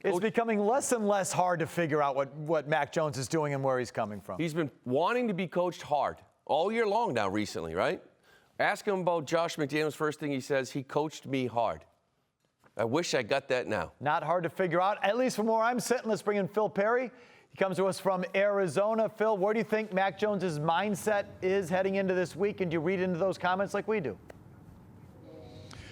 It's becoming less and less hard to figure out what Mac Jones is doing and where he's coming from. He's been wanting to be coached hard all year long now recently, right? Ask him about Josh McDaniels. First thing he says, he coached me hard. I wish I got that now. Not hard to figure out, at least from where I'm sitting. Let's bring in Phil Perry. He comes to us from Arizona. Phil, where do you think Mac Jones' mindset is heading into this week? And do you read into those comments like we do?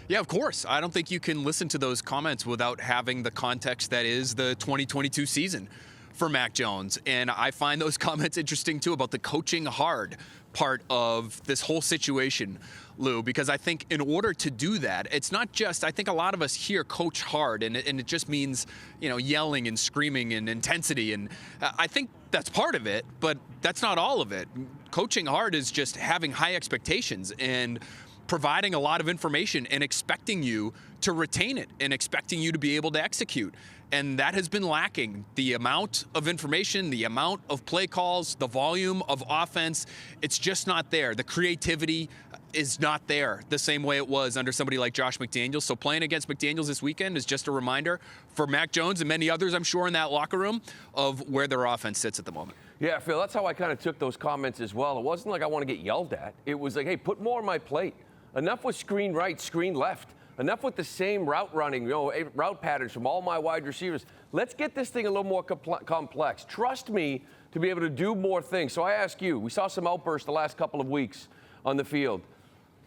Yeah, of course. I don't think you can listen to those comments without having the context that is the 2022 season for Mac Jones. And I find those comments interesting, too, about the coaching hard part of this whole situation, Lou, because I think in order to do that, it's not just, I think a lot of us hear coach hard, and it just means, yelling and screaming and intensity. And I think that's part of it, but that's not all of it. Coaching hard is just having high expectations and providing a lot of information and expecting you to retain it and expecting you to be able to execute. And that has been lacking. The amount of information, the amount of play calls, the volume of offense, it's just not there. The creativity is not there the same way it was under somebody like Josh McDaniels. So playing against McDaniels this weekend is just a reminder for Mac Jones and many others, I'm sure, in that locker room of where their offense sits at the moment. Yeah, Phil, that's how I kind of took those comments as well. It wasn't like I want to get yelled at. It was like, hey, put more on my plate. Enough with screen right, screen left. Enough with the same route running, route patterns from all my wide receivers. Let's get this thing a little more complex. Trust me to be able to do more things. So I ask you, we saw some outbursts the last couple of weeks on the field.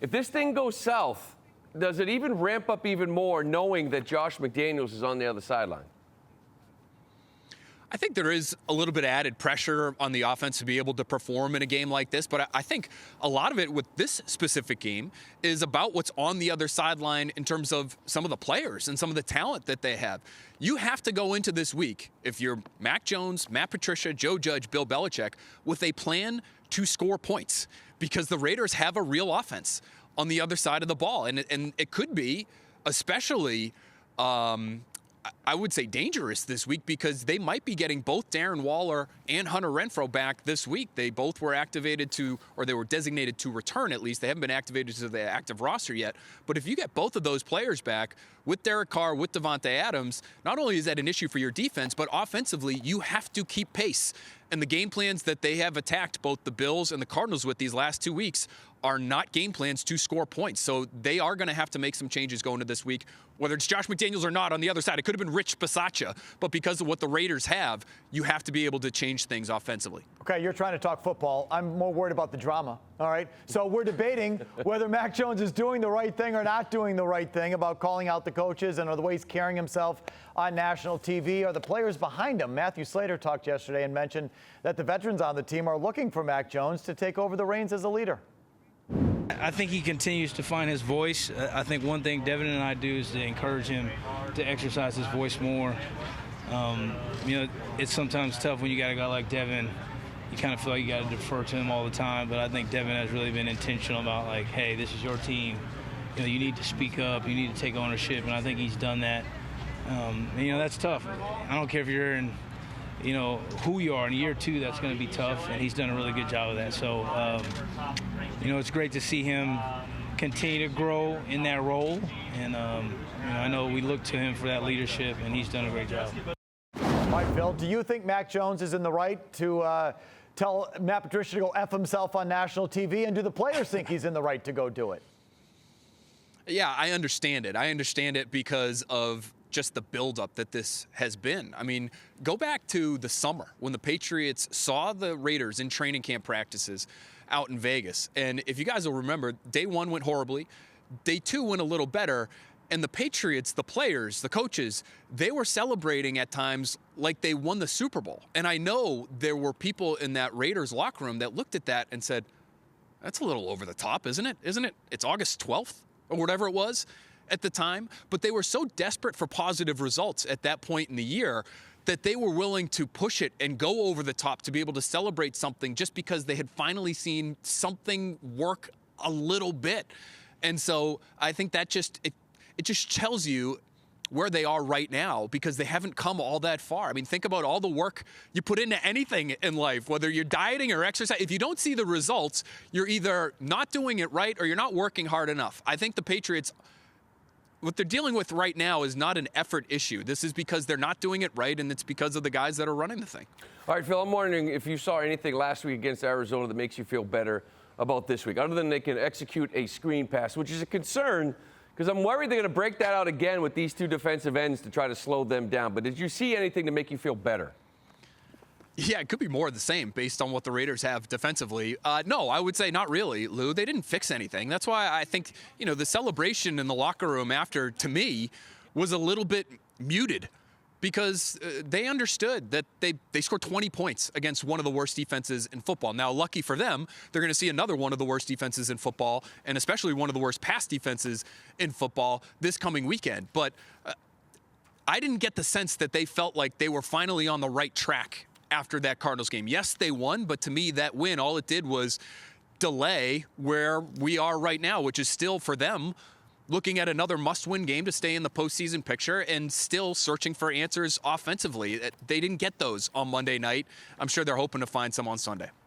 If this thing goes south, does it even ramp up even more knowing that Josh McDaniels is on the other sideline? I think there is a little bit of added pressure on the offense to be able to perform in a game like this, but I think a lot of it with this specific game is about what's on the other sideline in terms of some of the players and some of the talent that they have. You have to go into this week, if you're Mac Jones, Matt Patricia, Joe Judge, Bill Belichick, with a plan to score points because the Raiders have a real offense on the other side of the ball. And it could be especially I would say dangerous this week because they might be getting both Darren Waller and Hunter Renfrow back this week. They both were activated to, or they were designated to return at least. They haven't been activated to the active roster yet. But if you get both of those players back with Derek Carr, with Devontae Adams, not only is that an issue for your defense, but offensively, you have to keep pace. And the game plans that they have attacked both the Bills and the Cardinals with these last 2 weeks are not game plans to score points. So they are going to have to make some changes going into this week, whether it's Josh McDaniels or not on the other side. It could have been Rich Bisaccia, but because of what the Raiders have, you have to be able to change things offensively. Okay, you're trying to talk football. I'm more worried about the drama, all right? So we're debating whether Mac Jones is doing the right thing or not doing the right thing about calling out the coaches and the way he's carrying himself on national TV. Are the players behind him? Matthew Slater talked yesterday and mentioned that the veterans on the team are looking for Mac Jones to take over the reins as a leader. I think he continues to find his voice. I think one thing Devin and I do is to encourage him to exercise his voice more. It's sometimes tough when you got a guy like Devin. You kind of feel like you got to defer to him all the time, but I think Devin has really been intentional about, like, hey, this is your team. You need to speak up. You need to take ownership, and I think he's done that. That's tough. I don't care if you're in, who you are. In year two, that's going to be tough, and he's done a really good job of that. So, it's great to see him continue to grow in that role. And, I know we look to him for that leadership, and he's done a great job. All right, Phil, do you think Mac Jones is in the right to tell Matt Patricia to go F himself on national TV? And do the players think he's in the right to go do it? Yeah, I understand it. I understand it because of just the buildup that this has been. I mean, go back to the summer when the Patriots saw the Raiders in training camp practices out in Vegas. And if you guys will remember, day one went horribly. Day two went a little better. And the Patriots, the players, the coaches, they were celebrating at times like they won the Super Bowl. And I know there were people in that Raiders locker room that looked at that and said, that's a little over the top, isn't it? Isn't it? It's August 12th or whatever it was at the time. But they were so desperate for positive results at that point in the year that they were willing to push it and go over the top to be able to celebrate something just because they had finally seen something work a little bit. And so I think that it just tells you where they are right now because they haven't come all that far. I mean, think about all the work you put into anything in life, whether you're dieting or exercise. If you don't see the results, you're either not doing it right or you're not working hard enough. I think the Patriots what they're dealing with right now is not an effort issue. This is because they're not doing it right, and it's because of the guys that are running the thing. All right, Phil, I'm wondering if you saw anything last week against Arizona that makes you feel better about this week, other than they can execute a screen pass, which is a concern because I'm worried they're going to break that out again with these two defensive ends to try to slow them down. But did you see anything to make you feel better? Yeah, it could be more of the same based on what the Raiders have defensively. No, I would say not really, Lou. They didn't fix anything. That's why I think, the celebration in the locker room after, to me, was a little bit muted because they understood that they scored 20 points against one of the worst defenses in football. Now, lucky for them, they're going to see another one of the worst defenses in football, and especially one of the worst pass defenses in football this coming weekend. But I didn't get the sense that they felt like they were finally on the right track after that Cardinals game. Yes, they won, but to me, that win, all it did was delay where we are right now, which is still for them looking at another must-win game to stay in the postseason picture and still searching for answers offensively. They didn't get those on Monday night. I'm sure they're hoping to find some on Sunday.